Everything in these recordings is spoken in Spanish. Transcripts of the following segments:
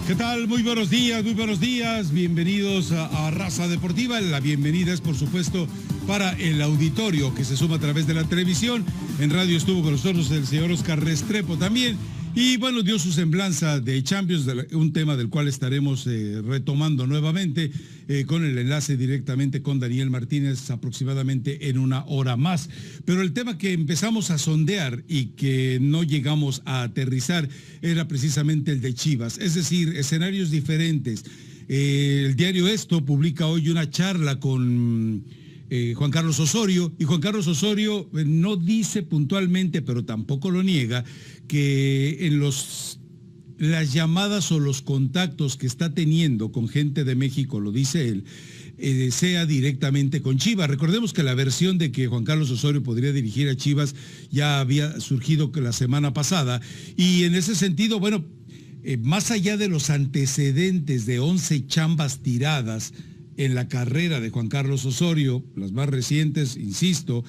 ¿Qué tal? Muy buenos días, muy buenos días. Bienvenidos a Raza Deportiva. La bienvenida es, por supuesto, para el auditorio que se suma a través de la televisión. En radio estuvo con nosotros el señor Oscar Restrepo también. Y bueno, dio su semblanza de Champions, un tema del cual estaremos retomando nuevamente con el enlace directamente con Daniel Martínez aproximadamente en una hora más. Pero el tema que empezamos a sondear y que no llegamos a aterrizar era precisamente el de Chivas, es decir, escenarios diferentes. El diario Esto publica hoy una charla con Juan Carlos Osorio, y Juan Carlos Osorio no dice puntualmente, pero tampoco lo niega, que en las llamadas o los contactos que está teniendo con gente de México, lo dice él, sea directamente con Chivas. Recordemos que la versión de que Juan Carlos Osorio podría dirigir a Chivas ya había surgido la semana pasada, y en ese sentido, bueno, más allá de los antecedentes de 11 chambas tiradas en la carrera de Juan Carlos Osorio, las más recientes, insisto,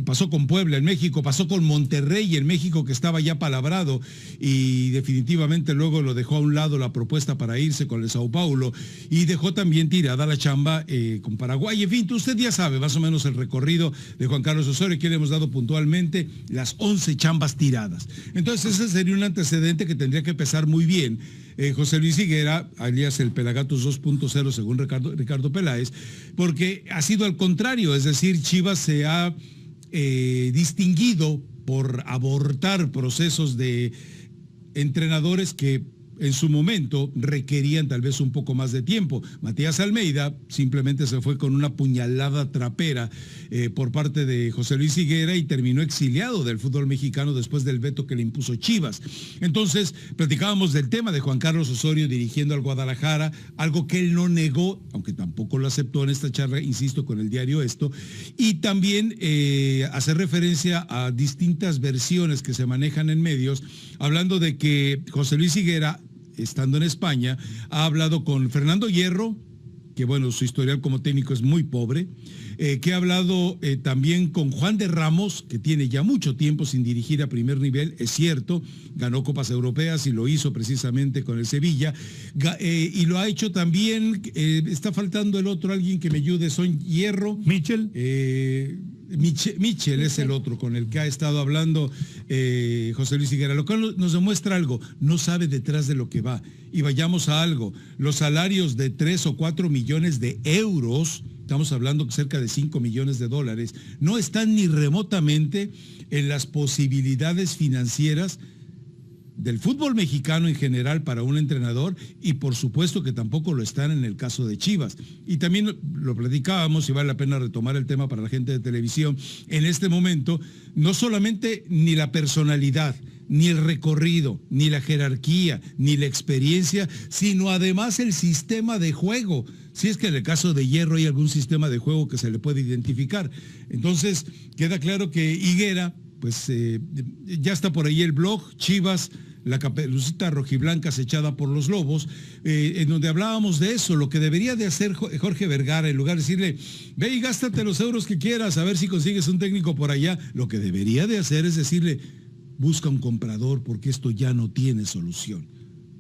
pasó con Puebla en México, pasó con Monterrey en México, que estaba ya palabrado, y definitivamente luego lo dejó a un lado la propuesta para irse con el Sao Paulo, y dejó también tirada la chamba con Paraguay. En fin, usted ya sabe más o menos el recorrido de Juan Carlos Osorio, que le hemos dado puntualmente las 11 chambas tiradas. Entonces ese sería un antecedente que tendría que pesar muy bien José Luis Higuera, alias el Pelagatos 2.0 según Ricardo Peláez, porque ha sido al contrario, es decir, Chivas se ha distinguido por abortar procesos de entrenadores que en su momento requerían tal vez un poco más de tiempo. Matías Almeida simplemente se fue con una puñalada trapera por parte de José Luis Higuera y terminó exiliado del fútbol mexicano después del veto que le impuso Chivas. Entonces, platicábamos del tema de Juan Carlos Osorio dirigiendo al Guadalajara, algo que él no negó, aunque tampoco lo aceptó en esta charla, insisto, con el diario Esto, y también hacer referencia a distintas versiones que se manejan en medios, hablando de que José Luis Higuera, estando en España, ha hablado con Fernando Hierro, que bueno, su historial como técnico es muy pobre, que ha hablado también con Juan de Ramos, que tiene ya mucho tiempo sin dirigir a primer nivel, es cierto, ganó Copas Europeas y lo hizo precisamente con el Sevilla, y lo ha hecho también, está faltando el otro, alguien que me ayude, son Hierro. Michel. Michel es el otro con el que ha estado hablando José Luis Higuera, lo cual nos demuestra algo, no sabe detrás de lo que va. Y vayamos a algo, los salarios de 3 o 4 millones de euros, estamos hablando cerca de 5 millones de dólares, no están ni remotamente en las posibilidades financieras del fútbol mexicano en general para un entrenador, y por supuesto que tampoco lo están en el caso de Chivas. Y también lo platicábamos, y vale la pena retomar el tema para la gente de televisión, en este momento, no solamente ni la personalidad, ni el recorrido, ni la jerarquía, ni la experiencia, sino además el sistema de juego. Si es que en el caso de Hierro hay algún sistema de juego que se le puede identificar. Entonces, queda claro que Higuera, pues ya está por ahí el blog, Chivas, la caperucita rojiblanca acechada por los lobos, en donde hablábamos de eso, lo que debería de hacer Jorge Vergara, en lugar de decirle, ve y gástate los euros que quieras, a ver si consigues un técnico por allá, lo que debería de hacer es decirle, busca un comprador porque esto ya no tiene solución.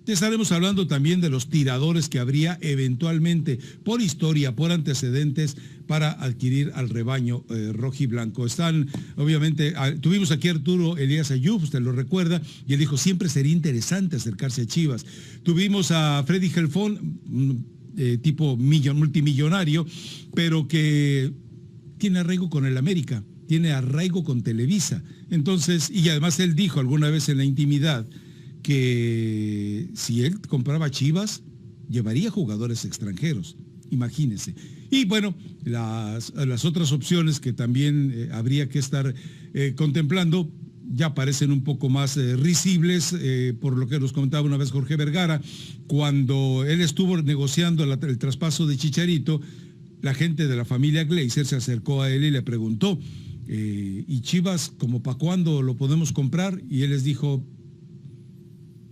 Estaremos hablando también de los tiradores que habría eventualmente, por historia, por antecedentes, para adquirir al rebaño rojiblanco. Están, obviamente, tuvimos aquí a Arturo Elías Ayub, usted lo recuerda, y él dijo, siempre sería interesante acercarse a Chivas. Tuvimos a Freddy Gelfón, tipo multimillonario, pero que tiene arraigo con el América, tiene arraigo con Televisa. Entonces, y además él dijo alguna vez en la intimidad, que si él compraba Chivas, llevaría jugadores extranjeros, imagínense. Y bueno, las otras opciones que también habría que estar contemplando, ya parecen un poco más risibles, por lo que nos comentaba una vez Jorge Vergara, cuando él estuvo negociando el traspaso de Chicharito, la gente de la familia Gleyzer se acercó a él y le preguntó, ¿y Chivas, como para cuándo lo podemos comprar? Y él les dijo,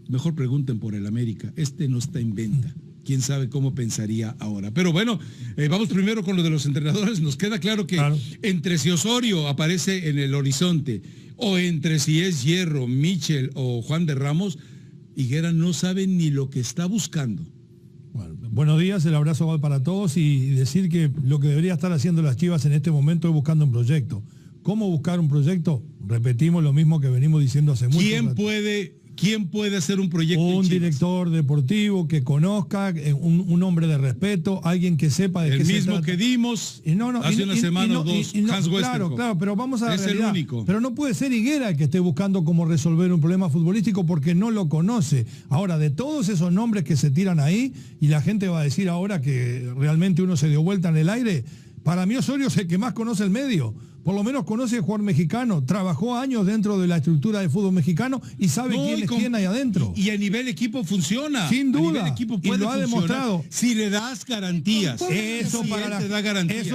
mejor pregunten por el América, este no está en venta. Quién sabe cómo pensaría ahora. Pero bueno, vamos primero con lo de los entrenadores. Nos queda claro que entre si Osorio aparece en el horizonte, o entre si es Hierro, Michel o Juan de Ramos, Higuera no sabe ni lo que está buscando. Bueno, buenos días, el abrazo va para todos y decir que lo que debería estar haciendo las Chivas en este momento es buscando un proyecto. ¿Cómo buscar un proyecto? Repetimos lo mismo que venimos diciendo hace mucho tiempo. ¿Quién puede hacer un proyecto? Un director deportivo que conozca, un hombre de respeto, alguien que sepa de qué se trata. El mismo que dimos hace una semana o dos, Hans Westerhoff. Claro, pero vamos a la realidad. Es el único. Pero no puede ser Higuera el que esté buscando cómo resolver un problema futbolístico porque no lo conoce. Ahora, de todos esos nombres que se tiran ahí, y la gente va a decir ahora que realmente uno se dio vuelta en el aire, para mí Osorio es el que más conoce el medio. Por lo menos conoce el jugador mexicano, trabajó años dentro de la estructura del fútbol mexicano y sabe quién es quién ahí adentro. Y a nivel equipo funciona. Sin duda. A nivel equipo puede y lo ha demostrado. Si le das garantías. Eso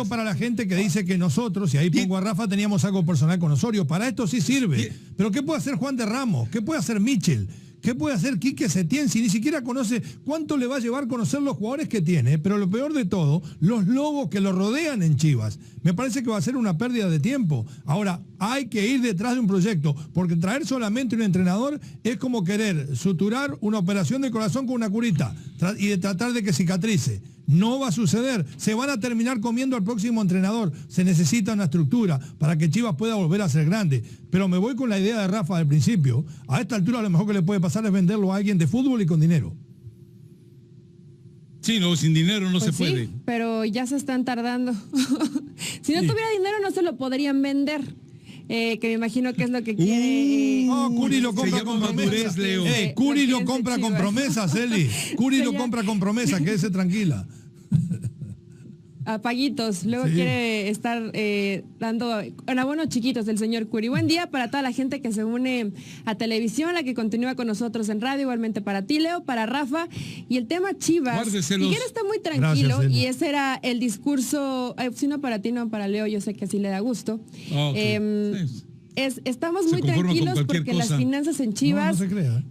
para la gente que dice que nosotros, y ahí pongo a Rafa, teníamos algo personal con Osorio. Para esto sí sirve. Pero ¿qué puede hacer Juan de Ramos? ¿Qué puede hacer Michel? ¿Qué puede hacer Quique Setién si ni siquiera conoce cuánto le va a llevar conocer los jugadores que tiene? Pero lo peor de todo, los logos que lo rodean en Chivas. Me parece que va a ser una pérdida de tiempo. Ahora, hay que ir detrás de un proyecto, porque traer solamente un entrenador es como querer suturar una operación de corazón con una curita y de tratar de que cicatrice. No va a suceder. Se van a terminar comiendo al próximo entrenador. Se necesita una estructura para que Chivas pueda volver a ser grande. Pero me voy con la idea de Rafa del principio. A esta altura lo mejor que le puede pasar es venderlo a alguien de fútbol y con dinero. Sí, no, sin dinero no se puede. Pero ya se están tardando. Si no tuviera dinero no se lo podrían vender. Que me imagino que es lo que quiere. Curi lo compra con promesas. Curi lo compra con promesas, Eli. Curi lo compra con promesas, quédese tranquila. Apaguitos, luego quiere estar dando abonos chiquitos del señor Curi. Buen día para toda la gente que se une a televisión, la que continúa con nosotros en radio, igualmente para ti, Leo, para Rafa. Y el tema Chivas, Miguel está muy tranquilo. Gracias, y ese era el discurso, si no para ti, no para Leo, yo sé que así le da gusto. Estamos muy tranquilos porque las finanzas en Chivas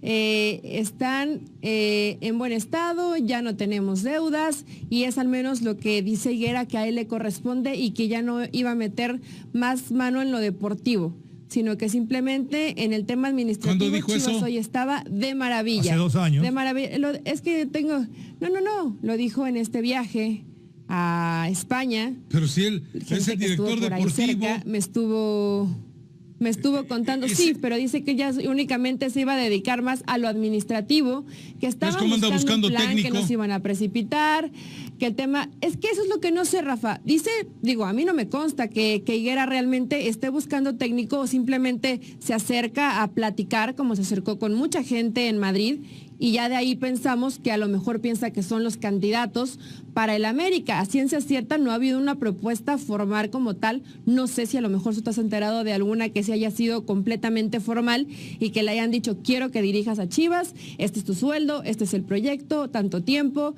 están en buen estado, ya no tenemos deudas y es al menos lo que dice Higuera que a él le corresponde y que ya no iba a meter más mano en lo deportivo, sino que simplemente en el tema administrativo Chivas eso? Hoy estaba de maravilla. Hace 2 años. De maravilla. Es que tengo... No, lo dijo en este viaje a España. Pero si él es el director deportivo. Cerca, me estuvo contando, sí, pero dice que ya únicamente se iba a dedicar más a lo administrativo, que estaban buscando un plan, técnico, que no se iban a precipitar, que el tema, es que eso es lo que no sé, Rafa. A mí no me consta que Higuera realmente esté buscando técnico o simplemente se acerca a platicar, como se acercó con mucha gente en Madrid, y ya de ahí pensamos que a lo mejor piensa que son los candidatos para el América. A ciencia cierta no ha habido una propuesta formal como tal. No sé si a lo mejor tú estás enterado de alguna que sí haya sido completamente formal y que le hayan dicho, quiero que dirijas a Chivas, este es tu sueldo, este es el proyecto, tanto tiempo.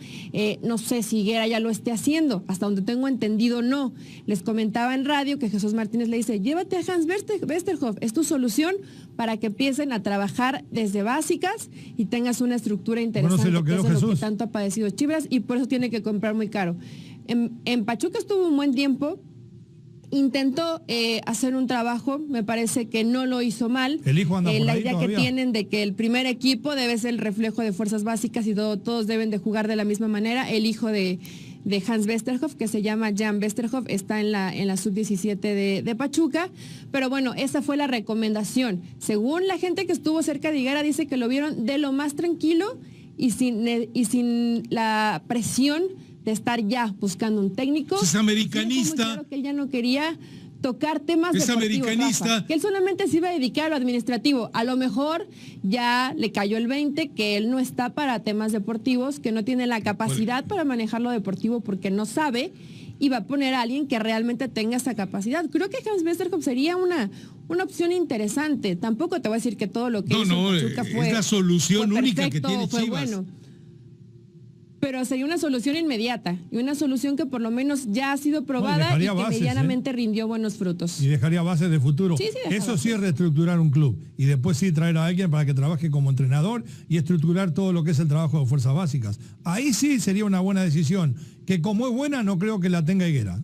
No sé si Higuera ya lo esté haciendo. Hasta donde tengo entendido, no. Les comentaba en radio que Jesús Martínez le dice, llévate a Hans Westerhoff, es tu solución para que empiecen a trabajar desde básicas y tengas una estructura interesante, lo que tanto ha padecido Chivas y por eso tiene que comprar muy caro. En Pachuca estuvo un buen tiempo, intentó hacer un trabajo, me parece que no lo hizo mal. El hijo anda por la ahí idea todavía. Que tienen de que el primer equipo debe ser el reflejo de fuerzas básicas y todos deben de jugar de la misma manera. El hijo de Hans Westerhoff, que se llama Jan Westerhoff, está en la sub-17 de Pachuca, pero bueno, esa fue la recomendación. Según la gente que estuvo cerca de Higuera, dice que lo vieron de lo más tranquilo y sin la presión de estar ya buscando un técnico. Es americanista. Claro que él ya no quería tocar temas es deportivos, americanista. Rafa, que él solamente se iba a dedicar a lo administrativo. A lo mejor ya le cayó el 20 que él no está para temas deportivos, que no tiene la capacidad para manejar lo deportivo porque no sabe, y va a poner a alguien que realmente tenga esa capacidad. Creo que Hans Westerhoff sería una opción interesante. Tampoco te voy a decir que todo lo que hizo Pachuca fue la solución única que tiene fue Chivas. Bueno. Pero sería una solución inmediata y una solución que por lo menos ya ha sido probada y que medianamente rindió buenos frutos. Y dejaría bases de futuro. Eso sí es reestructurar un club y después sí traer a alguien para que trabaje como entrenador y estructurar todo lo que es el trabajo de fuerzas básicas. Ahí sí sería una buena decisión, que como es buena no creo que la tenga Higuera.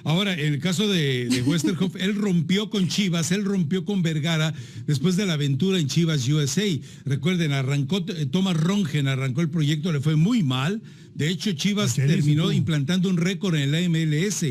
Ahora, en el caso de Westerhoff, él rompió con Chivas, él rompió con Vergara después de la aventura en Chivas USA. Recuerden, arrancó, Thomas Rongen arrancó el proyecto, le fue muy mal. De hecho, Chivas terminó implantando un récord en la MLS.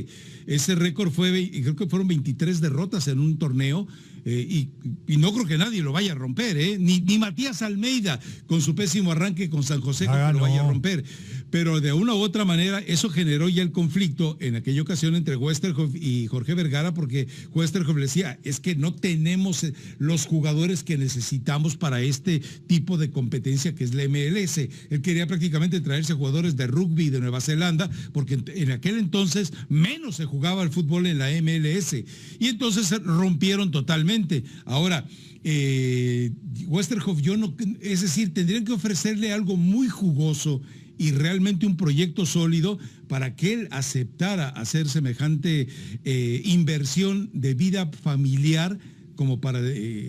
Ese récord fue, creo que fueron 23 derrotas en un torneo. Y no creo que nadie lo vaya a romper, ni Matías Almeida con su pésimo arranque con San José lo vaya a romper. Pero de una u otra manera eso generó ya el conflicto en aquella ocasión entre Westerhoff y Jorge Vergara, porque Westerhoff le decía, es que no tenemos los jugadores que necesitamos para este tipo de competencia que es la MLS. Él quería prácticamente traerse jugadores de rugby de Nueva Zelanda, porque en aquel entonces menos se jugaba el fútbol en la MLS. Y entonces rompieron totalmente. Ahora, Westerhoff, es decir, tendrían que ofrecerle algo muy jugoso y realmente un proyecto sólido para que él aceptara hacer semejante inversión de vida familiar como para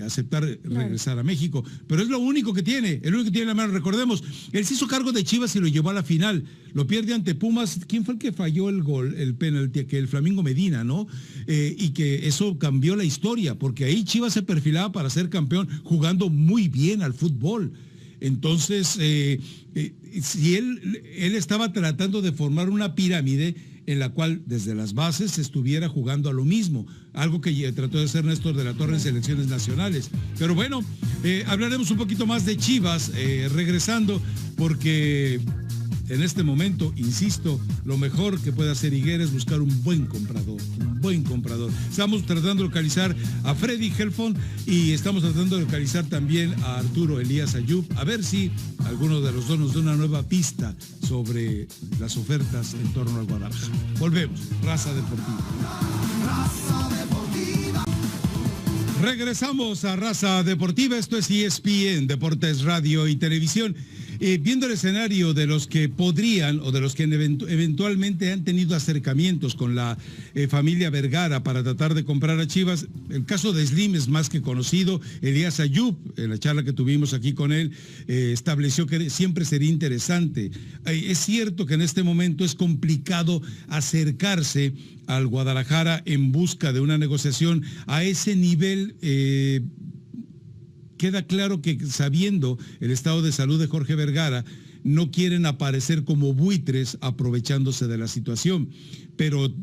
aceptar regresar a México. Pero es lo único que tiene, la mano. Recordemos, él se hizo cargo de Chivas y lo llevó a la final. Lo pierde ante Pumas. ¿Quién fue el que falló el gol, el penalti? Que el Flamingo Medina, ¿no? Y que eso cambió la historia, porque ahí Chivas se perfilaba para ser campeón jugando muy bien al fútbol. Entonces, si él estaba tratando de formar una pirámide en la cual desde las bases se estuviera jugando a lo mismo, algo que trató de hacer Néstor de la Torre en selecciones nacionales. Pero bueno, hablaremos un poquito más de Chivas regresando, porque en este momento, insisto, lo mejor que puede hacer Higuera es buscar un buen comprador. Estamos tratando de localizar a Freddy Helfond y estamos tratando de localizar también a Arturo Elías Ayub, a ver si alguno de los dos nos da una nueva pista sobre las ofertas en torno al Guadalajara. Volvemos, Raza Deportiva. Regresamos a Raza Deportiva, esto es ESPN, Deportes, Radio y Televisión. Viendo el escenario de los que podrían o de los que eventualmente han tenido acercamientos con la familia Vergara para tratar de comprar a Chivas, el caso de Slim es más que conocido. Elías Ayub, en la charla que tuvimos aquí con él, estableció que siempre sería interesante. Es cierto que en este momento es complicado acercarse al Guadalajara en busca de una negociación a ese nivel. Queda claro que, sabiendo el estado de salud de Jorge Vergara, no quieren aparecer como buitres aprovechándose de la situación. Pero,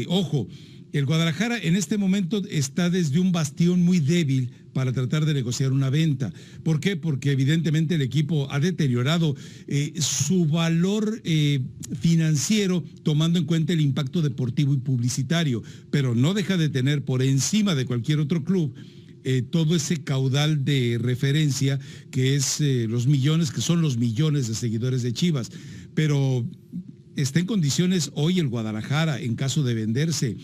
ojo, el Guadalajara en este momento está desde un bastión muy débil para tratar de negociar una venta. ¿Por qué? Porque evidentemente el equipo ha deteriorado su valor financiero, tomando en cuenta el impacto deportivo y publicitario, pero no deja de tener por encima de cualquier otro club todo ese caudal de referencia que es los millones, que son los millones de seguidores de Chivas. Pero está en condiciones hoy el Guadalajara, en caso de venderse,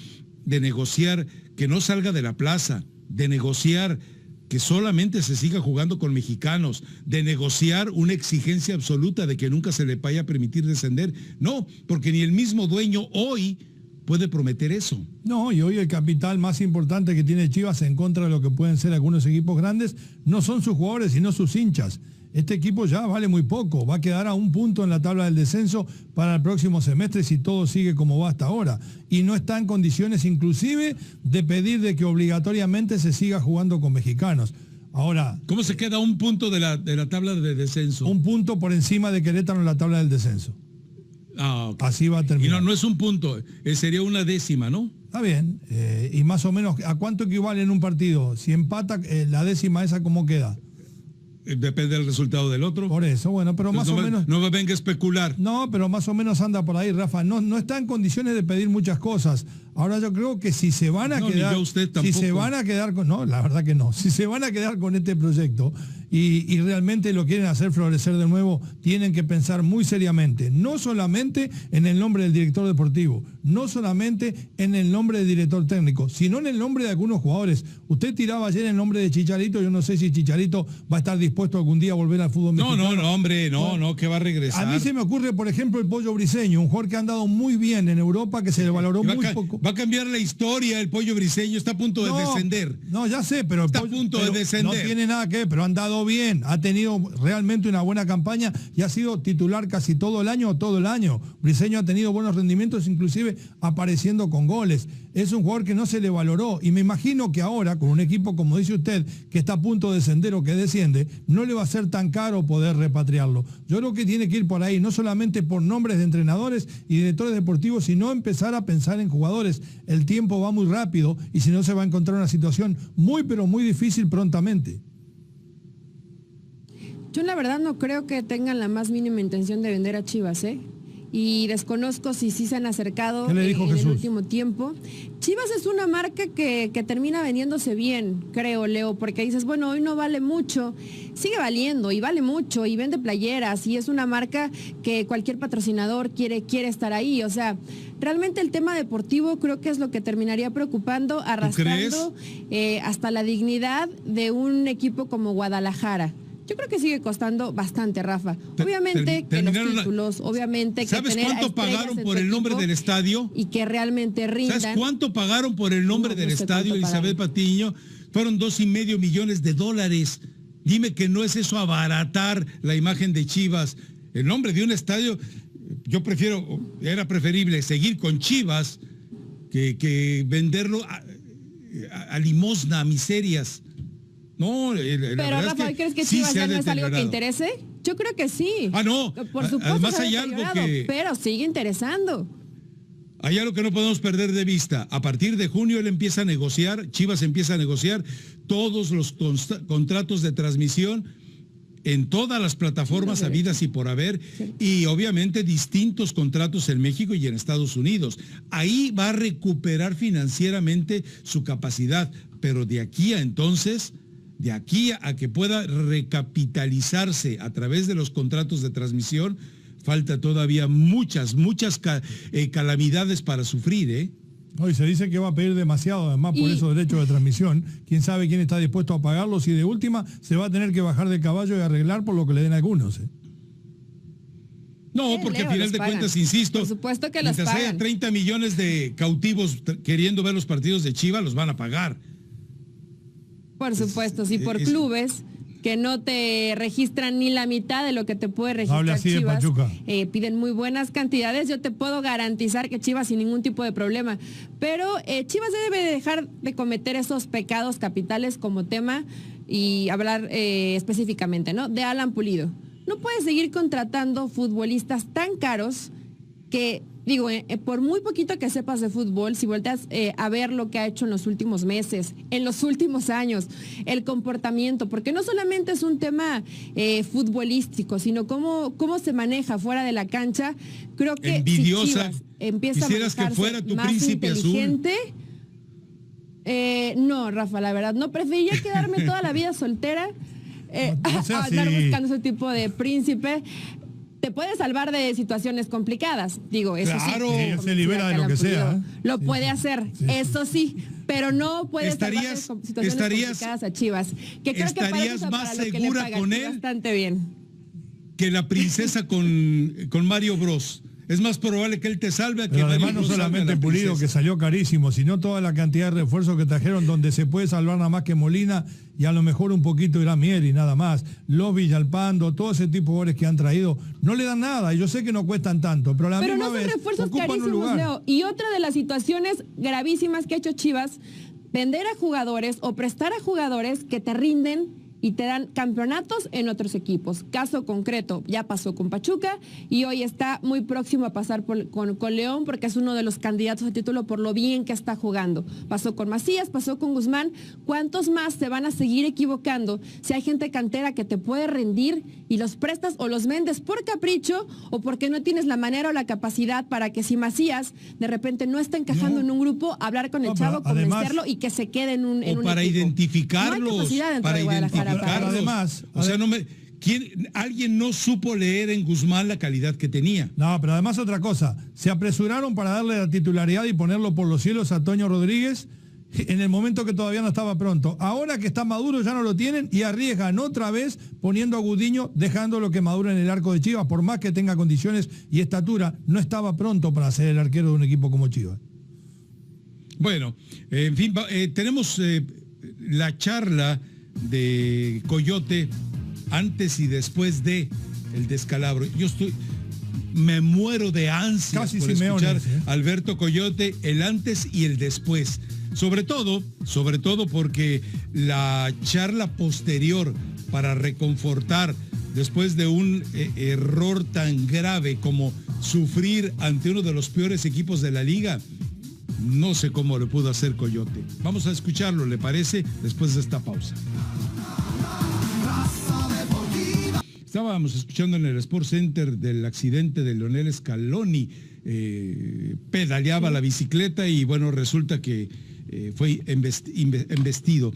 de negociar que no salga de la plaza, de negociar que solamente se siga jugando con mexicanos, de negociar una exigencia absoluta de que nunca se le vaya a permitir descender. No, porque ni el mismo dueño hoy puede prometer eso. No, y hoy el capital más importante que tiene Chivas en contra de lo que pueden ser algunos equipos grandes no son sus jugadores, sino sus hinchas. Este equipo ya vale muy poco, va a quedar a un punto en la tabla del descenso para el próximo semestre si todo sigue como va hasta ahora. Y no está en condiciones inclusive de pedir de que obligatoriamente se siga jugando con mexicanos. Ahora, ¿cómo se queda un punto de la tabla de descenso? Un punto por encima de Querétaro en la tabla del descenso. Okay. Así va a terminar. Y no es un punto, sería una décima, ¿no? Está bien, y más o menos, ¿a cuánto equivale en un partido? Si empata, la décima esa, ¿cómo queda? Depende del resultado del otro. Por eso, bueno, pero entonces más o menos... No me venga a especular. No, pero más o menos anda por ahí, Rafa. No está en condiciones de pedir muchas cosas. Ahora yo creo que si se van a quedar... Si se van a quedar con... No, la verdad que no. Si se van a quedar con este proyecto y realmente lo quieren hacer florecer de nuevo, tienen que pensar muy seriamente, no solamente en el nombre del director deportivo, no solamente en el nombre del director técnico, sino en el nombre de algunos jugadores. Usted tiraba ayer el nombre de Chicharito, yo no sé si Chicharito va a estar dispuesto algún día a volver al fútbol mexicano. No, hombre, no, que va a regresar. A mí se me ocurre, por ejemplo, el Pollo Briseño, un jugador que ha andado muy bien en Europa, que se le valoró muy poco. Va a cambiar la historia, el Pollo Briseño está a punto de descender. No, ya sé, pero está a punto de descender. No tiene nada que ver, pero han dado bien, ha tenido realmente una buena campaña y ha sido titular casi todo el año. Briseño ha tenido buenos rendimientos, inclusive apareciendo con goles. Es un jugador que no se le valoró y me imagino que ahora, con un equipo, como dice usted, que está a punto de descender o que desciende, no le va a ser tan caro poder repatriarlo. Yo creo que tiene que ir por ahí, no solamente por nombres de entrenadores y directores deportivos, sino empezar a pensar en jugadores. El tiempo va muy rápido y si no se va a encontrar una situación muy pero muy difícil prontamente. Yo la verdad no creo que tengan la más mínima intención de vender a Chivas, y desconozco si sí se han acercado en el último tiempo. Chivas es una marca que termina vendiéndose bien, creo, Leo, porque dices, bueno, hoy no vale mucho, sigue valiendo y vale mucho y vende playeras y es una marca que cualquier patrocinador quiere estar ahí. O sea, realmente el tema deportivo creo que es lo que terminaría preocupando, arrastrando hasta la dignidad de un equipo como Guadalajara. Yo creo que sigue costando bastante, Rafa. Obviamente que los títulos, obviamente que ¿sabes cuánto pagaron por el nombre del estadio? Y que realmente rindan. ¿Sabes cuánto pagaron por el nombre del estadio, Elizabeth Patiño? Fueron $2.5 millones. Dime que no es eso abaratar la imagen de Chivas. El nombre de un estadio, era preferible seguir con Chivas que venderlo a limosna, a miserias. No, pero Rafa, ¿crees que Chivas ya no es algo que interese? Yo creo que sí. No. Por supuesto, además hay algo pero sigue interesando. Hay algo que no podemos perder de vista. A partir de junio Chivas empieza a negociar todos los contratos de transmisión en todas las plataformas habidas y por haber, y obviamente distintos contratos en México y en Estados Unidos. Ahí va a recuperar financieramente su capacidad, pero de aquí a que pueda recapitalizarse a través de los contratos de transmisión, falta todavía muchas calamidades para sufrir, Hoy se dice que va a pedir demasiado, además, por esos derechos de transmisión. Quién sabe quién está dispuesto a pagarlos y de última se va a tener que bajar del caballo y arreglar por lo que le den algunos. No, porque al final de cuentas, insisto, por supuesto que los mientras pagan. haya 30 millones de cautivos queriendo ver los partidos de Chivas, los van a pagar. Por supuesto, sí, por clubes que no te registran ni la mitad de lo que te puede registrar Chivas, piden muy buenas cantidades. Yo te puedo garantizar que Chivas sin ningún tipo de problema, pero Chivas debe dejar de cometer esos pecados capitales como tema y hablar específicamente, ¿no? De Alan Pulido. No puedes seguir contratando futbolistas tan caros que, por muy poquito que sepas de fútbol, si volteas a ver lo que ha hecho en los últimos meses, en los últimos años, el comportamiento, porque no solamente es un tema futbolístico, sino cómo se maneja fuera de la cancha, creo que envidiosa. Si Chivas empieza a manejarse que fuera tu más inteligente, no, Rafa, la verdad, no, preferiría quedarme toda la vida soltera, a andar buscando ese tipo de príncipe. Te puede salvar de situaciones complicadas, eso claro, sí. Se libera de lo que sea. Lo puede hacer, eso sí, pero no puede salvar de situaciones complicadas a Chivas. Que creo que estarías más segura con él bastante bien. Que la princesa con Mario Bros. Es más probable que él te salve a que además no solamente Pulido, que salió carísimo, sino toda la cantidad de refuerzos que trajeron, donde se puede salvar nada más que Molina y a lo mejor un poquito Iramier y nada más. Los Villalpando, todo ese tipo de jugadores que han traído, no le dan nada, y yo sé que no cuestan tanto, pero a la misma vez ocupan un lugar. Leo. Y otra de las situaciones gravísimas que ha hecho Chivas, vender a jugadores o prestar a jugadores que te rinden y te dan campeonatos en otros equipos. Caso concreto, ya pasó con Pachuca y hoy está muy próximo a pasar con León, porque es uno de los candidatos a título por lo bien que está jugando. Pasó con Macías, pasó con Guzmán. ¿Cuántos más se van a seguir equivocando si hay gente cantera que te puede rendir y los prestas o los vendes por capricho o porque no tienes la manera o la capacidad para que si Macías de repente no está encajando en un grupo, hablar con el chavo, convencerlo y que se quede en un para equipo. Identificarlos, no hay capacidad dentro de Guadalajara. Además, alguien no supo leer en Guzmán la calidad que tenía. No, pero además otra cosa, se apresuraron para darle la titularidad y ponerlo por los cielos a Toño Rodríguez en el momento que todavía no estaba pronto. Ahora que está maduro ya no lo tienen y arriesgan otra vez poniendo a Gudiño, dejándolo que madure en el arco de Chivas, por más que tenga condiciones y estatura, no estaba pronto para ser el arquero de un equipo como Chivas. Bueno, en fin, tenemos la charla de Coyote antes y después de el descalabro. Me muero de ansias por escuchar a Alberto Coyote, el antes y el después. Sobre todo porque la charla posterior para reconfortar después de un error tan grave como sufrir ante uno de los peores equipos de la liga, no sé cómo lo pudo hacer Coyote. Vamos a escucharlo, ¿le parece? Después de esta pausa. Estábamos escuchando en el Sport Center del accidente de Lionel Scaloni. Pedaleaba la bicicleta y bueno, resulta que fue embestido.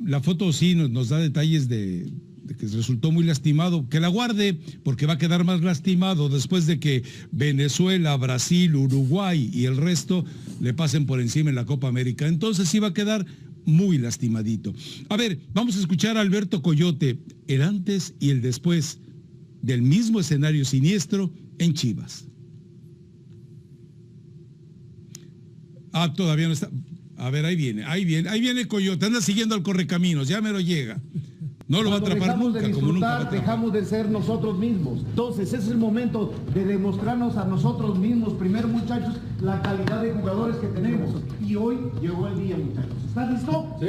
La foto sí nos da detalles de que resultó muy lastimado. Que la guarde, porque va a quedar más lastimado después de que Venezuela, Brasil, Uruguay y el resto le pasen por encima en la Copa América. Entonces sí va a quedar muy lastimadito. A ver, vamos a escuchar a Alberto Coyote, el antes y el después del mismo escenario siniestro en Chivas. Todavía no está. A ver, ahí viene Coyote, anda siguiendo al correcaminos, ya me lo llega. No lo va a atrapar nunca, como nunca. Dejamos de ser nosotros mismos. Entonces, ese es el momento de demostrarnos a nosotros mismos, primero, muchachos, la calidad de jugadores que tenemos. Y hoy llegó el día, muchachos. ¿Estás listo? Sí.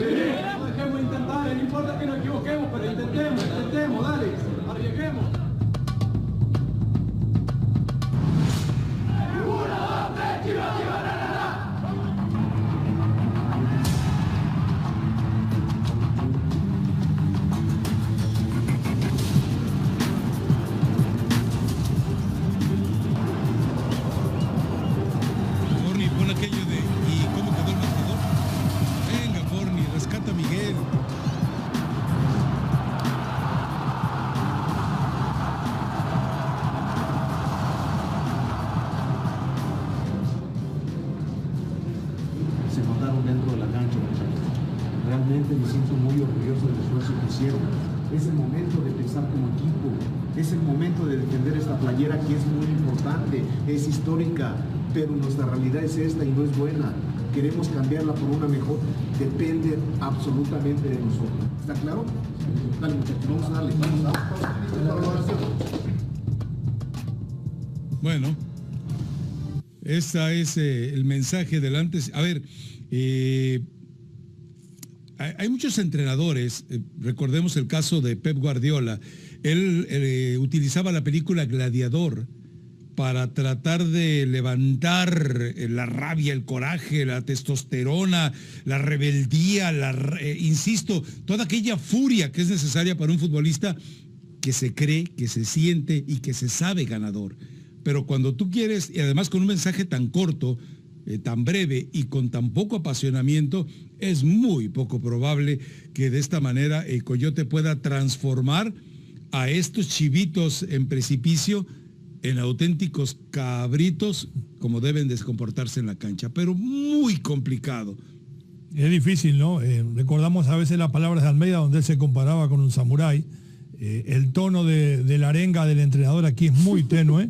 No dejemos intentar, no importa que nos equivoquemos, pero intentemos, dale, arriesguemos. 1, 2, 3, Chivas, es el momento de pensar como equipo, es el momento de defender esta playera que es muy importante, es histórica, pero nuestra realidad es esta y no es buena. Queremos cambiarla por una mejor, depende absolutamente de nosotros. ¿Está claro? Dale, muchachos, vamos a darle, Bueno, ese es el mensaje del antes. A ver, hay muchos entrenadores, recordemos el caso de Pep Guardiola. Él utilizaba la película Gladiador para tratar de levantar la rabia, el coraje, la testosterona, la rebeldía, insisto, toda aquella furia que es necesaria para un futbolista que se cree, que se siente y que se sabe ganador. Pero cuando tú quieres, y además con un mensaje tan corto, tan breve y con tan poco apasionamiento, es muy poco probable que de esta manera el Coyote pueda transformar a estos chivitos en precipicio en auténticos cabritos como deben de comportarse en la cancha, pero muy complicado. Es difícil, ¿no? Recordamos a veces las palabras de Almeida donde él se comparaba con un samurái. El tono de la arenga del entrenador aquí es muy tenue.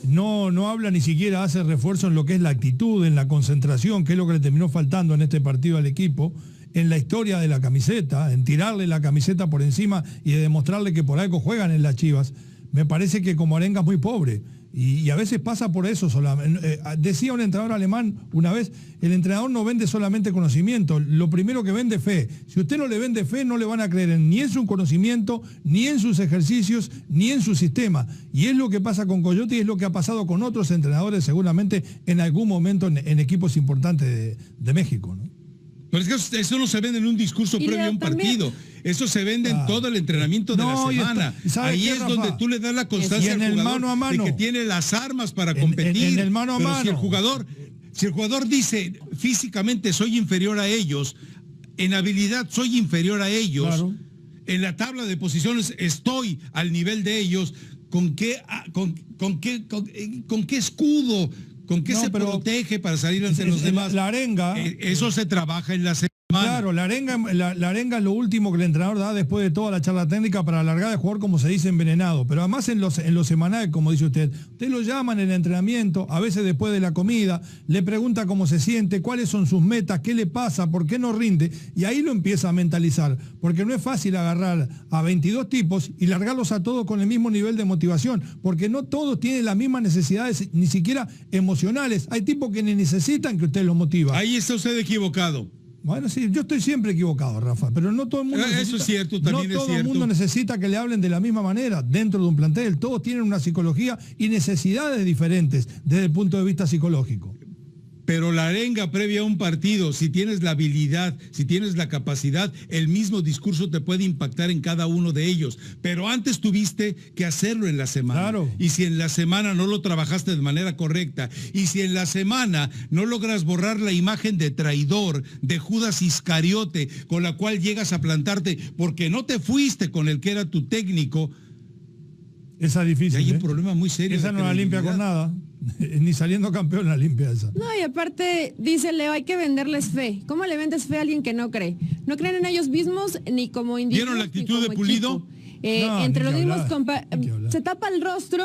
No habla ni siquiera, hace refuerzo en lo que es la actitud, en la concentración, que es lo que le terminó faltando en este partido al equipo, en la historia de la camiseta, en tirarle la camiseta por encima y de demostrarle que por algo juegan en las Chivas. Me parece que como arenga es muy pobre. Y a veces pasa por eso solamente. Decía un entrenador alemán una vez, el entrenador no vende solamente conocimiento, lo primero que vende es fe. Si usted no le vende fe, no le van a creer ni en su conocimiento, ni en sus ejercicios, ni en su sistema. Y es lo que pasa con Coyote y es lo que ha pasado con otros entrenadores seguramente en algún momento en equipos importantes de México, ¿no? Pero es que eso no se vende en un discurso previo a un partido. Eso se vende en todo el entrenamiento de la semana. Ahí es donde tú le das la constancia al jugador mano a mano, de que tiene las armas para competir. En el mano a mano. Si el jugador dice físicamente soy inferior a ellos, en habilidad soy inferior a ellos, claro, en la tabla de posiciones estoy al nivel de ellos, ¿con qué escudo? ¿Con qué se protege para salir ante los demás? La arenga. Eso se trabaja en la semana. Claro, la arenga es lo último que el entrenador da después de toda la charla técnica para alargar de jugador, como se dice, envenenado. Pero además en lo semanal, como dice usted lo llaman en el entrenamiento, a veces después de la comida, le pregunta cómo se siente, cuáles son sus metas, qué le pasa, por qué no rinde, y ahí lo empieza a mentalizar, porque no es fácil agarrar a 22 tipos y largarlos a todos con el mismo nivel de motivación, porque no todos tienen las mismas necesidades, ni siquiera emocionales. Hay tipos que ni necesitan que usted los motiva. Ahí está usted equivocado. Bueno, sí, yo estoy siempre equivocado, Rafa, pero no todo el mundo necesita, eso es cierto, también no todo el mundo necesita que le hablen de la misma manera dentro de un plantel. Todos tienen una psicología y necesidades diferentes desde el punto de vista psicológico. Pero la arenga previa a un partido, si tienes la habilidad, si tienes la capacidad, el mismo discurso te puede impactar en cada uno de ellos. Pero antes tuviste que hacerlo en la semana. Claro. Y si en la semana no lo trabajaste de manera correcta, y si en la semana no logras borrar la imagen de traidor, de Judas Iscariote, con la cual llegas a plantarte porque no te fuiste con el que era tu técnico. Esa es difícil. Hay un problema muy serio. Esa no la limpia con nada. Ni saliendo campeón la limpia esa. No, y aparte, dice Leo, hay que venderles fe. ¿Cómo le vendes fe a alguien que no cree? No creen en ellos mismos ni como individuos. ¿Vieron la actitud de Pulido? Entre los mismos se tapa el rostro,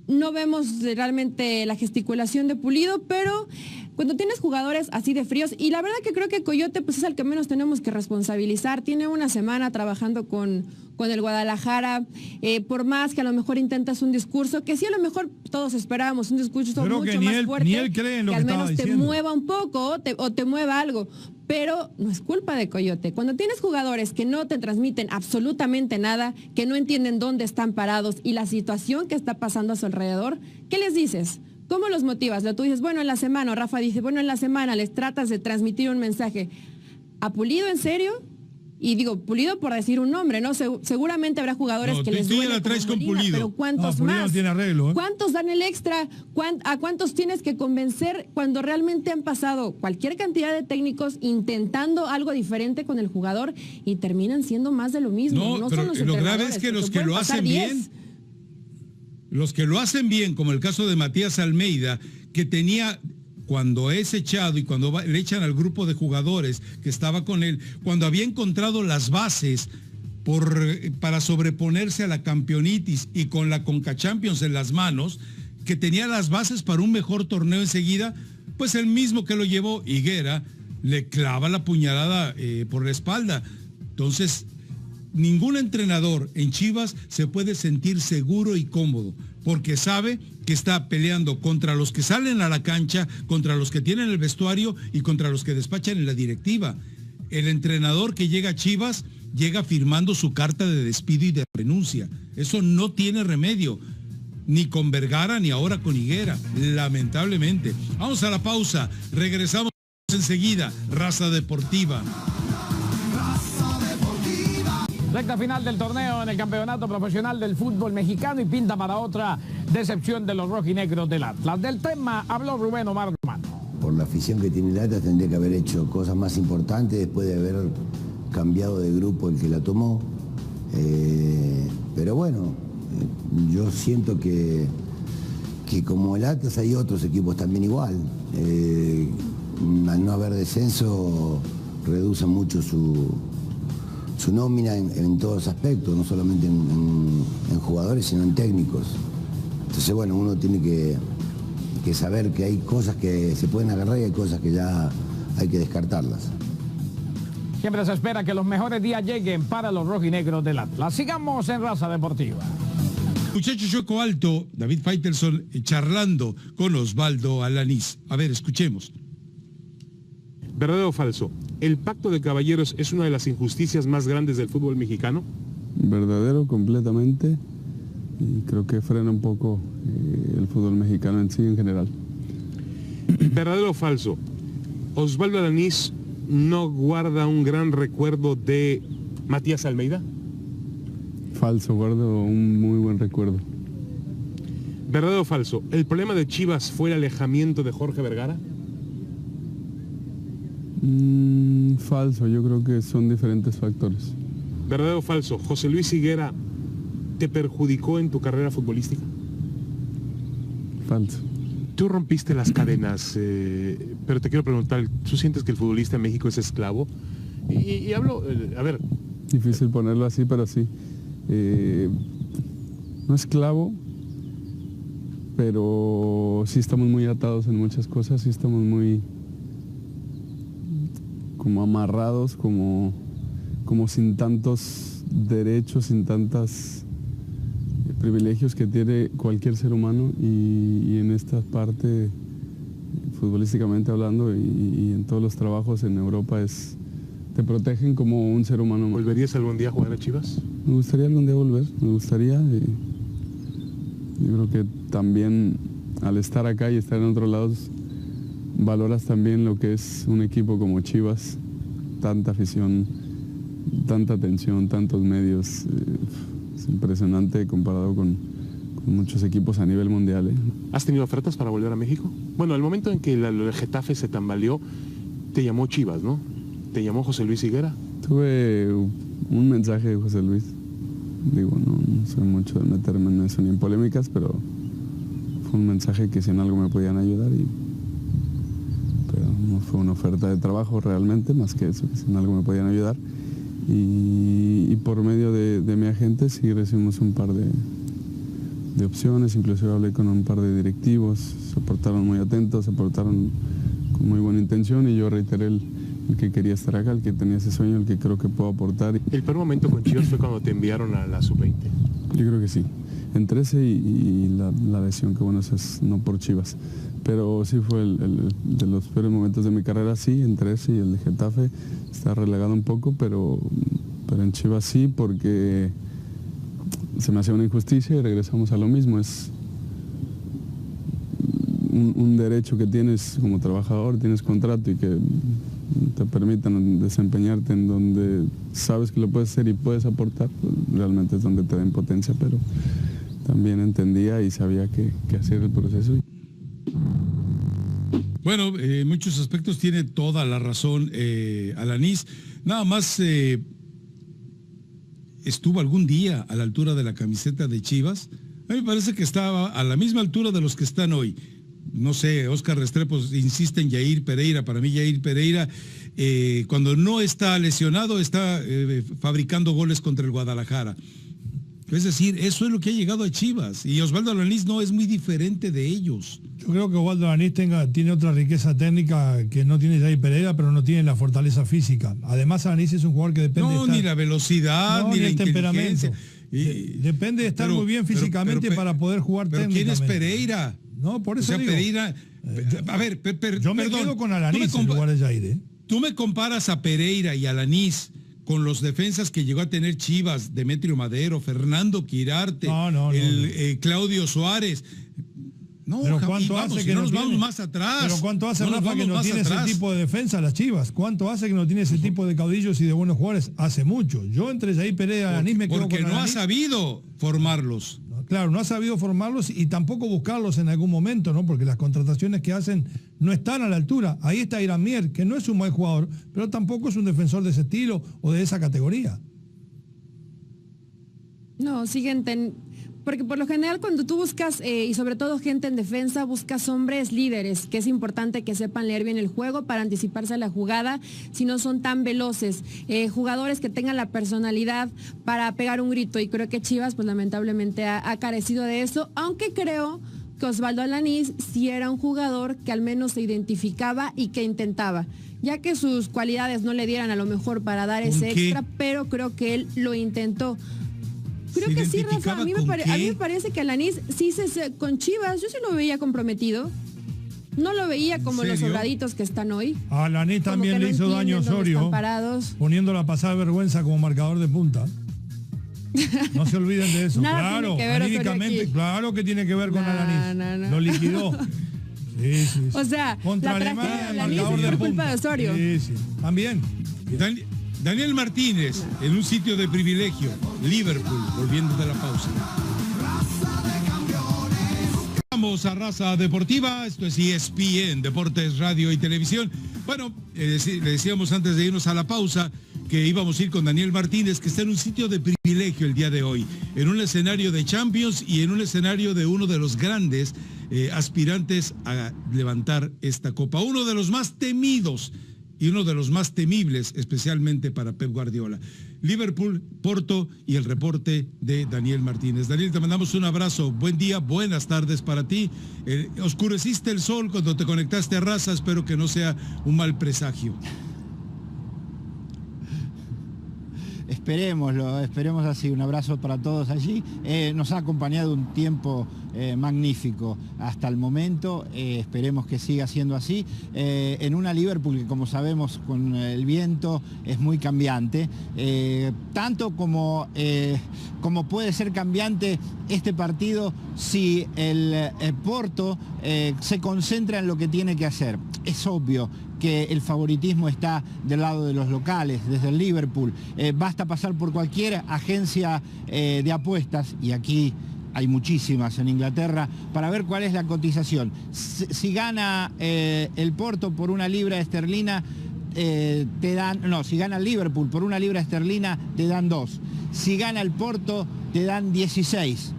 no vemos realmente la gesticulación de Pulido, pero cuando tienes jugadores así de fríos, y la verdad que creo que Coyote pues es el que menos tenemos que responsabilizar, tiene una semana trabajando con el Guadalajara, por más que a lo mejor intentas un discurso, que sí a lo mejor todos esperábamos un discurso mucho más fuerte, ni él cree en lo que al menos te diciendo. mueva un poco o te mueva algo, pero no es culpa de Coyote. Cuando tienes jugadores que no te transmiten absolutamente nada, que no entienden dónde están parados y la situación que está pasando a su alrededor, ¿qué les dices? ¿Cómo los motivas? Tú dices, bueno, en la semana, o Rafa dice, bueno, en la semana les tratas de transmitir un mensaje. ¿A Pulido en serio? Y digo, Pulido por decir un nombre, ¿no? Seguramente habrá jugadores que les duele la traes con Molina, Pulido. pero ¿cuántos Pulido más? no tiene arreglo, ¿eh? ¿Cuántos dan el extra? ¿A cuántos tienes que convencer cuando realmente han pasado cualquier cantidad de técnicos intentando algo diferente con el jugador y terminan siendo más de lo mismo? No, pero lo grave es que los que lo hacen bien, los que lo hacen bien, como el caso de Matías Almeida, que tenía, cuando es echado y cuando le echan al grupo de jugadores que estaba con él, cuando había encontrado las bases para sobreponerse a la campeonitis y con la Conca Champions en las manos, que tenía las bases para un mejor torneo enseguida, pues el mismo que lo llevó, Higuera, le clava la puñalada por la espalda. Entonces, ningún entrenador en Chivas se puede sentir seguro y cómodo, porque sabe que está peleando contra los que salen a la cancha, contra los que tienen el vestuario y contra los que despachan en la directiva. El entrenador que llega a Chivas llega firmando su carta de despido y de renuncia. Eso no tiene remedio, ni con Vergara ni ahora con Higuera, lamentablemente. Vamos a la pausa, regresamos enseguida. Raza Deportiva. Recta final del torneo en el campeonato profesional del fútbol mexicano y pinta para otra decepción de los rojinegros del Atlas. Del tema habló Rubén Omar Romano. Por la afición que tiene el Atlas tendría que haber hecho cosas más importantes después de haber cambiado de grupo el que la tomó. Pero bueno, yo siento que como el Atlas hay otros equipos también igual. Al no haber descenso reduce mucho su nómina en todos los aspectos, no solamente en jugadores, sino en técnicos. Entonces, bueno, uno tiene que saber que hay cosas que se pueden agarrar y hay cosas que ya hay que descartarlas. Siempre se espera que los mejores días lleguen para los rojinegros del Atlas. Sigamos en Raza Deportiva. Muchacho Choco Alto, David Faitelson charlando con Osvaldo Alanís. A ver, escuchemos. ¿Verdadero o falso? ¿El pacto de caballeros es una de las injusticias más grandes del fútbol mexicano? Verdadero, completamente. Y creo que frena un poco el fútbol mexicano en sí en general. ¿Verdadero o falso? ¿Osvaldo Alanís no guarda un gran recuerdo de Matías Almeida? Falso, guardo un muy buen recuerdo. ¿Verdadero o falso? ¿El problema de Chivas fue el alejamiento de Jorge Vergara? Falso, yo creo que son diferentes factores. ¿Verdadero o falso? ¿José Luis Higuera te perjudicó en tu carrera futbolística? Falso. Tú rompiste las cadenas, pero te quiero preguntar, ¿tú sientes que el futbolista en México es esclavo? Y hablo, a ver. Difícil ponerlo así, pero sí. No es clavo, pero sí estamos muy atados en muchas cosas, sí estamos muy como amarrados, como sin tantos derechos, sin tantos privilegios que tiene cualquier ser humano, y en esta parte, futbolísticamente hablando, y en todos los trabajos en Europa, te protegen como un ser humano. ¿Volverías algún día a jugar a Chivas? Me gustaría algún día volver, me gustaría. Yo creo que también al estar acá y estar en otros lados, valoras también lo que es un equipo como Chivas, tanta afición, tanta atención, tantos medios. Es impresionante comparado con muchos equipos a nivel mundial. ¿Has tenido ofertas para volver a México? Bueno, al momento en que el Getafe se tambaleó, te llamó Chivas, ¿no? ¿Te llamó José Luis Higuera? Tuve un mensaje de José Luis. Digo, no soy mucho de meterme en eso ni en polémicas, pero fue un mensaje que si en algo me podían ayudar, pero no fue una oferta de trabajo realmente, más que eso, que si en algo me podían ayudar. Y por medio de mi agente sí recibimos un par de opciones, inclusive hablé con un par de directivos, se portaron muy atentos, se portaron con muy buena intención, y yo reiteré el que quería estar acá, el que tenía ese sueño, el que creo que puedo aportar. ¿El peor momento con Chivas fue cuando te enviaron a la sub-20? Yo creo que sí, entre ese y la lesión, que bueno, eso es no por Chivas, pero sí fue el de los peores momentos de mi carrera, sí, entre ese y el de Getafe. Está relegado un poco, pero en Chivas sí, porque se me hacía una injusticia y regresamos a lo mismo. Es un derecho que tienes como trabajador, tienes contrato, y que te permitan desempeñarte en donde sabes que lo puedes hacer y puedes aportar, pues realmente es donde te da impotencia, pero también entendía y sabía que hacer el proceso. Bueno, en muchos aspectos tiene toda la razón Alanís. Nada más, ¿estuvo algún día a la altura de la camiseta de Chivas? A mí me parece que estaba a la misma altura de los que están hoy. No sé, Óscar Restrepo insiste en Jair Pereira. Para mí Jair Pereira, cuando no está lesionado, está fabricando goles contra el Guadalajara. Es decir, eso es lo que ha llegado a Chivas, y Osvaldo Alanís no es muy diferente de ellos. Yo creo que Osvaldo Alanís tiene otra riqueza técnica que no tiene Jair Pereira, pero no tiene la fortaleza física. Además, Alanís es un jugador que depende de estar, ni la velocidad, ni el temperamento. Depende de estar muy bien físicamente para poder jugar técnicamente. ¿Quién es Pereira? No, por eso digo. Pereira, a ver, yo me quedo con Alanís en lugar de Jair. Tú me comparas a Pereira y Alanís con los defensas que llegó a tener Chivas, Demetrio Madero, Fernando Quirarte, Claudio Suárez. No, pero ¿cuánto hace que no nos vamos más atrás? Pero ¿cuánto hace, Rafa, que no tiene ese tipo de defensa las Chivas? ¿Cuánto hace que no tiene ese tipo de caudillos y de buenos jugadores? Hace mucho. Yo entre Jair Pereira y Alanís me quedo con Alanís. Porque no ha sabido formarlos. Claro, no ha sabido formarlos y tampoco buscarlos en algún momento, ¿no? Porque las contrataciones que hacen no están a la altura. Ahí está Irán Mier, que no es un buen jugador, pero tampoco es un defensor de ese estilo o de esa categoría. No, porque por lo general cuando tú buscas, y sobre todo gente en defensa, buscas hombres líderes, que es importante que sepan leer bien el juego para anticiparse a la jugada, si no son tan veloces, jugadores que tengan la personalidad para pegar un grito, y creo que Chivas pues lamentablemente ha carecido de eso, aunque creo que Osvaldo Alanís sí era un jugador que al menos se identificaba y que intentaba, ya que sus cualidades no le dieran a lo mejor para dar ese extra, pero creo que él lo intentó. Creo que sí, Rafa, a mí me parece que Alanís sí con Chivas, yo sí lo veía comprometido. No lo veía como los soldaditos que están hoy. Alanís también le hizo daño a Osorio, poniéndolo a pasar vergüenza como marcador de punta. No se olviden de eso. Claro, anímicamente, claro que tiene que ver con Alanís. No. Lo liquidó. Sí. O sea, contra Alemania, marcador de culpa de Osorio. Sí. También. Daniel Martínez, en un sitio de privilegio, Liverpool, volviendo de la pausa. Vamos a Raza Deportiva, esto es ESPN, Deportes, Radio y Televisión. Bueno, le decíamos antes de irnos a la pausa que íbamos a ir con Daniel Martínez, que está en un sitio de privilegio el día de hoy, en un escenario de Champions y en un escenario de uno de los grandes aspirantes a levantar esta copa, uno de los más temidos y uno de los más temibles, especialmente para Pep Guardiola. Liverpool, Porto y el reporte de Daniel Martínez. Daniel, te mandamos un abrazo, buen día, buenas tardes para ti. Oscureciste el sol cuando te conectaste a Raza, espero que no sea un mal presagio. Esperemos así, un abrazo para todos allí. Nos ha acompañado un tiempo magnífico hasta el momento, esperemos que siga siendo así, en una Liverpool que, como sabemos, con el viento es muy cambiante, tanto como puede ser cambiante este partido si el Porto se concentra en lo que tiene que hacer. Es obvio que el favoritismo está del lado de los locales, desde el Liverpool. Basta pasar por cualquier agencia de apuestas, y aquí hay muchísimas en Inglaterra, para ver cuál es la cotización. Si gana el Porto por una libra esterlina, si gana el Liverpool por una libra esterlina, te dan 2. Si gana el Porto, te dan 16.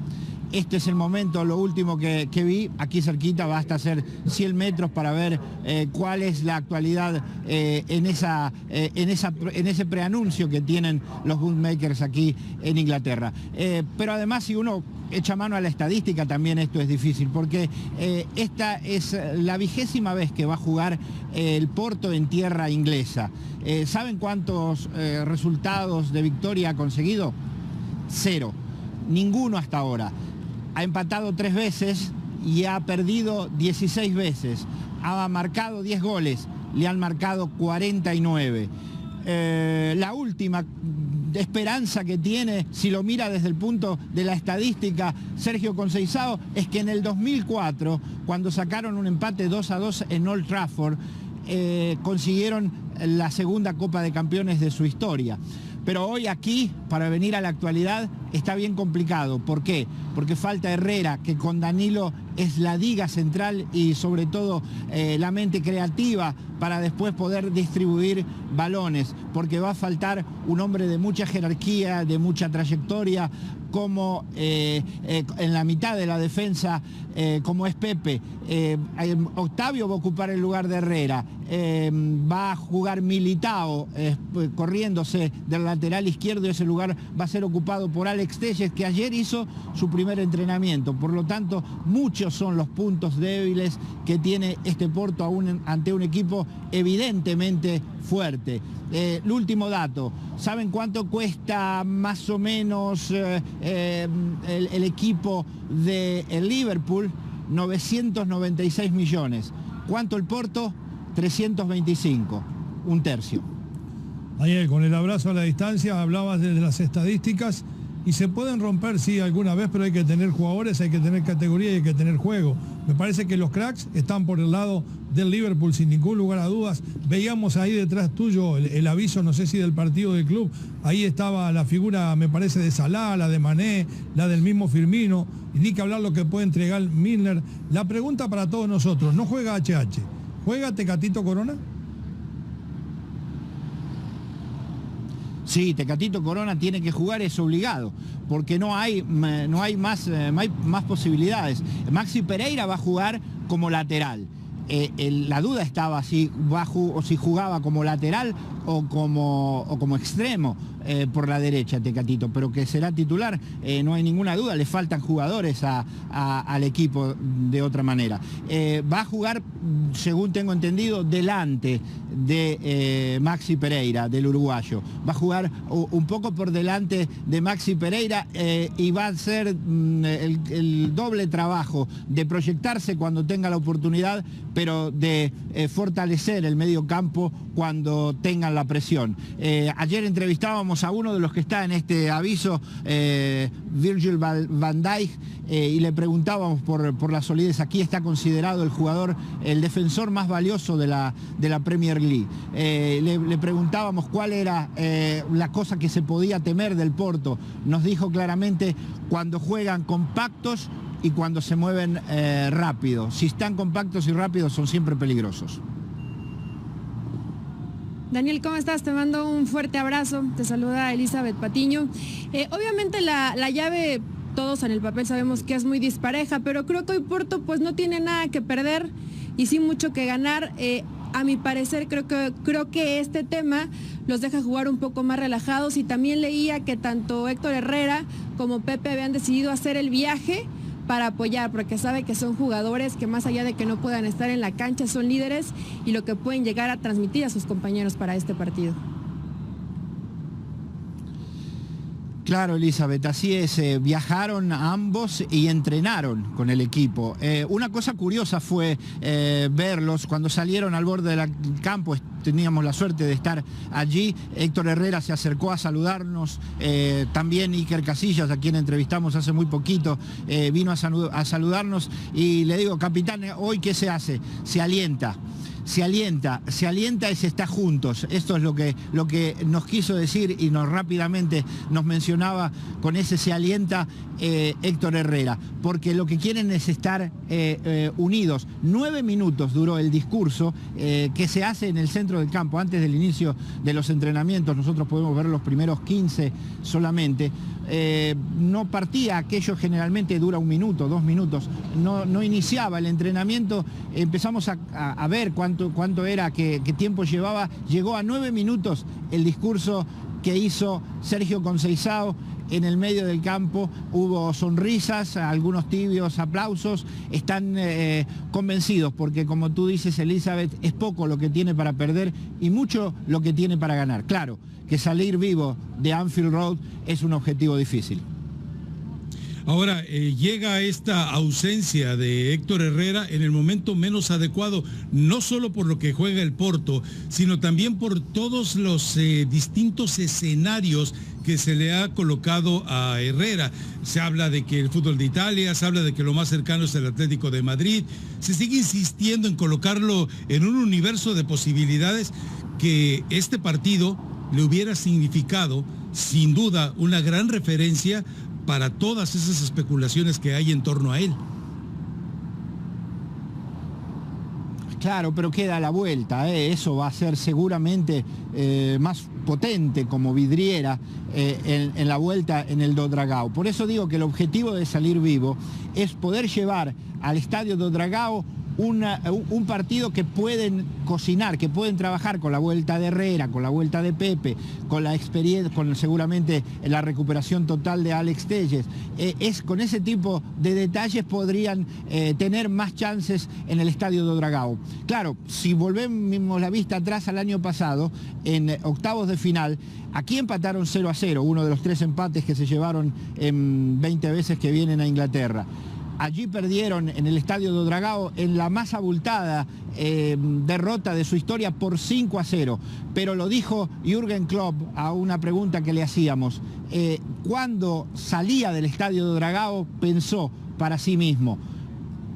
Este es el momento, lo último que vi, aquí cerquita, basta hacer 100 metros para ver cuál es la actualidad en ese preanuncio que tienen los bookmakers aquí en Inglaterra. Pero además, si uno echa mano a la estadística, también esto es difícil, porque esta es la 20ª vez que va a jugar el Porto en tierra inglesa. ¿Saben cuántos resultados de victoria ha conseguido? 0. Ninguno hasta ahora. Ha empatado 3 veces y ha perdido 16 veces. Ha marcado 10 goles, le han marcado 49. La última esperanza que tiene, si lo mira desde el punto de la estadística, Sergio Conceição, es que en el 2004, cuando sacaron un empate 2-2 en Old Trafford, consiguieron la segunda Copa de Campeones de su historia. Pero hoy aquí, para venir a la actualidad, está bien complicado. ¿Por qué? Porque falta Herrera, que con Danilo es la diga central y sobre todo la mente creativa para después poder distribuir balones. Porque va a faltar un hombre de mucha jerarquía, de mucha trayectoria, como en la mitad de la defensa, como es Pepe. Octavio va a ocupar el lugar de Herrera. Va a jugar Militao corriéndose del lateral izquierdo, y ese lugar va a ser ocupado por Alex Telles, que ayer hizo su primer entrenamiento. Por lo tanto, muchos son los puntos débiles que tiene este Porto ante un equipo evidentemente fuerte. El último dato, ¿saben cuánto cuesta más o menos el equipo de Liverpool? 996 millones. ¿Cuánto el Porto? 325, un tercio. Daniel, con el abrazo a la distancia, hablabas de las estadísticas y se pueden romper, sí, alguna vez, pero hay que tener jugadores, hay que tener categoría y hay que tener juego. Me parece que los cracks están por el lado del Liverpool, sin ningún lugar a dudas. Veíamos ahí detrás tuyo el aviso, no sé si del partido del club, ahí estaba la figura, me parece, de Salah, la de Mané, la del mismo Firmino, y ni que hablar lo que puede entregar Milner. La pregunta para todos nosotros, ¿no juega HH? ¿Juega Tecatito Corona? Sí, Tecatito Corona tiene que jugar, es obligado, porque no hay más posibilidades. Maxi Pereira va a jugar como lateral. La duda estaba si jugaba como lateral o como extremo por la derecha Tecatito, pero que será titular, no hay ninguna duda, le faltan jugadores al equipo de otra manera. Va a jugar, según tengo entendido, delante de Maxi Pereira, del uruguayo. Va a jugar un poco por delante de Maxi Pereira y va a hacer el doble trabajo de proyectarse cuando tenga la oportunidad, pero de fortalecer el medio campo cuando tengan la presión. Ayer entrevistábamos a uno de los que está en este aviso, Virgil van Dijk, y le preguntábamos por la solidez. Aquí está considerado el jugador, el defensor más valioso de la Premier League. Le preguntábamos cuál era la cosa que se podía temer del Porto. Nos dijo claramente cuando juegan compactos y cuando se mueven rápido. Si están compactos y rápidos son siempre peligrosos. Daniel, ¿cómo estás? Te mando un fuerte abrazo. Te saluda Elizabeth Patiño. Obviamente la llave, todos en el papel sabemos que es muy dispareja, pero creo que hoy Porto pues no tiene nada que perder y sí mucho que ganar. a mi parecer creo que este tema los deja jugar un poco más relajados, y también leía que tanto Héctor Herrera como Pepe habían decidido hacer el viaje para apoyar, porque sabe que son jugadores que, más allá de que no puedan estar en la cancha, son líderes y lo que pueden llegar a transmitir a sus compañeros para este partido. Claro, Elizabeth, así es, viajaron ambos y entrenaron con el equipo. Una cosa curiosa fue verlos cuando salieron al borde del campo. Teníamos la suerte de estar allí. Héctor Herrera se acercó a saludarnos, también Iker Casillas, a quien entrevistamos hace muy poquito, vino a saludarnos, y le digo: capitán, ¿hoy qué se hace? Se alienta y se está juntos. Esto es lo que nos quiso decir, y rápidamente nos mencionaba con ese se alienta Héctor Herrera, porque lo que quieren es estar unidos. 9 minutos duró el discurso que se hace en el centro del campo antes del inicio de los entrenamientos. Nosotros podemos ver los primeros 15 solamente. No partía aquello, generalmente dura 1 minuto, 2 minutos, no iniciaba el entrenamiento. Empezamos a ver cuánto era, qué tiempo llevaba. Llegó a 9 minutos el discurso que hizo Sergio Conceição en el medio del campo. Hubo sonrisas, algunos tibios aplausos. Están convencidos, porque como tú dices, Elizabeth, es poco lo que tiene para perder y mucho lo que tiene para ganar. Claro que salir vivo de Anfield Road es un objetivo difícil. Ahora, llega esta ausencia de Héctor Herrera en el momento menos adecuado, no solo por lo que juega el Porto, sino también por todos los distintos escenarios que se le ha colocado a Herrera. Se habla de que el fútbol de Italia, se habla de que lo más cercano es el Atlético de Madrid. Se sigue insistiendo en colocarlo en un universo de posibilidades que este partido le hubiera significado, sin duda, una gran referencia para todas esas especulaciones que hay en torno a él. Claro, pero queda a la vuelta, eso va a ser seguramente más potente como vidriera en la vuelta en el Do Dragão. Por eso digo que el objetivo de salir vivo es poder llevar al estadio Do Dragão un partido que pueden cocinar, que pueden trabajar con la vuelta de Herrera, con la vuelta de Pepe, con la experiencia, con seguramente la recuperación total de Alex Telles. Con ese tipo de detalles podrían tener más chances en el estadio Do Dragão. Claro, si volvemos la vista atrás al año pasado, en octavos de final, aquí empataron 0-0, uno de los 3 empates que se llevaron en 20 veces que vienen a Inglaterra. Allí perdieron en el estadio Do Dragão en la más abultada derrota de su historia por 5-0. Pero lo dijo Jürgen Klopp a una pregunta que le hacíamos. Cuando salía del estadio Do Dragão pensó para sí mismo: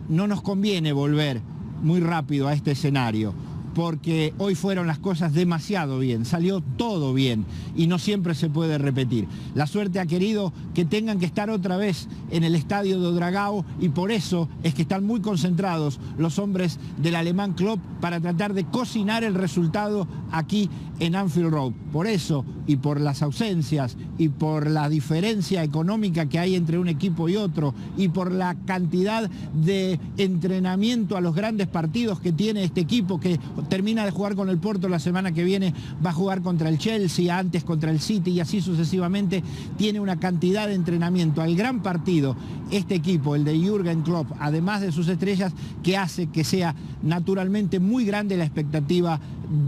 no nos conviene volver muy rápido a este escenario, porque hoy fueron las cosas demasiado bien, salió todo bien y no siempre se puede repetir. La suerte ha querido que tengan que estar otra vez en el estadio Do Dragão, y por eso es que están muy concentrados los hombres del alemán Klopp para tratar de cocinar el resultado aquí en Anfield Road. Por eso, y por las ausencias, y por la diferencia económica que hay entre un equipo y otro, y por la cantidad de entrenamiento a los grandes partidos que tiene este equipo, que termina de jugar con el Porto la semana que viene, va a jugar contra el Chelsea, antes contra el City, y así sucesivamente. Tiene una cantidad de entrenamiento al gran partido este equipo, el de Jürgen Klopp, además de sus estrellas, que hace que sea naturalmente muy grande la expectativa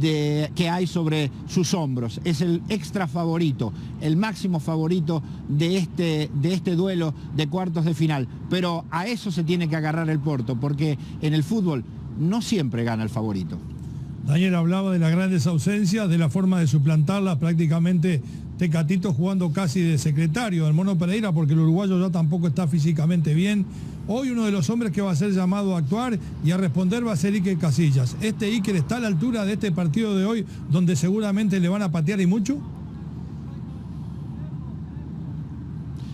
que hay sobre sus hombros. Es el extra favorito, el máximo favorito de este duelo de cuartos de final, pero a eso se tiene que agarrar el Porto, porque en el fútbol no siempre gana el favorito. Daniel hablaba de las grandes ausencias, de la forma de suplantarlas, prácticamente Tecatito jugando casi de secretario del Mono Pereira, porque el uruguayo ya tampoco está físicamente bien. Hoy uno de los hombres que va a ser llamado a actuar y a responder va a ser Iker Casillas. ¿Este Iker está a la altura de este partido de hoy, donde seguramente le van a patear y mucho?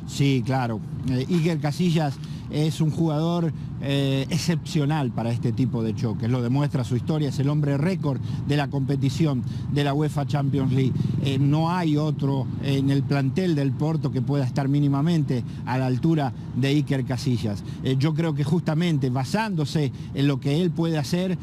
Sí, claro. Iker Casillas es un jugador excepcional para este tipo de choques. Lo demuestra su historia, es el hombre récord de la competición de la UEFA Champions League. No hay otro en el plantel del Porto que pueda estar mínimamente a la altura de Iker Casillas. Yo creo que justamente basándose en lo que él puede hacer,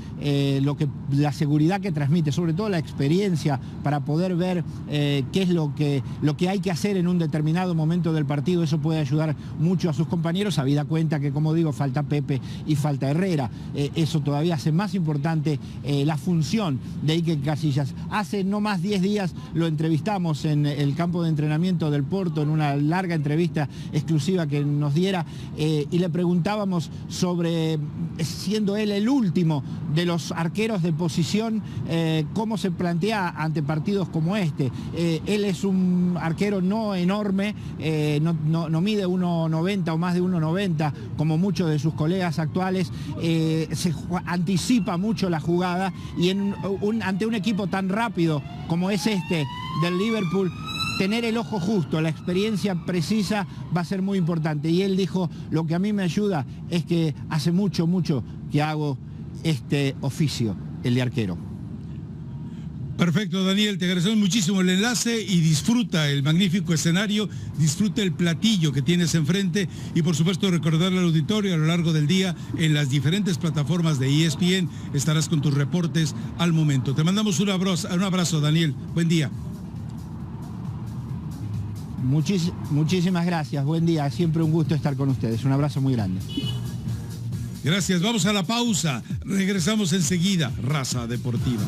la seguridad que transmite, sobre todo la experiencia para poder ver qué es lo que hay que hacer en un determinado momento del partido, eso puede ayudar mucho a sus compañeros, habida cuenta que, como digo, falta Pepe y falta Herrera. Eso todavía hace más importante la función de Iker Casillas. Hace no más 10 días lo entrevistamos en el campo de entrenamiento del Porto, en una larga entrevista exclusiva que nos diera, y le preguntábamos sobre, siendo él el último de los arqueros de posición, cómo se plantea ante partidos como este. Él es un arquero no enorme, no mide 1,90 o más de 1,90 como muchos de sus colegas actuales, se anticipa mucho la jugada y ante un equipo tan rápido como es este del Liverpool, tener el ojo justo, la experiencia precisa va a ser muy importante. Y él dijo, lo que a mí me ayuda es que hace mucho que hago este oficio, el de arquero. Perfecto, Daniel, te agradecemos muchísimo el enlace y disfruta el magnífico escenario, disfruta el platillo que tienes enfrente y por supuesto recordarle al auditorio a lo largo del día en las diferentes plataformas de ESPN estarás con tus reportes al momento. Te mandamos un abrazo, Daniel. Buen día. Muchísimas gracias, buen día, siempre un gusto estar con ustedes, un abrazo muy grande. Gracias, vamos a la pausa, regresamos enseguida, Raza Deportiva.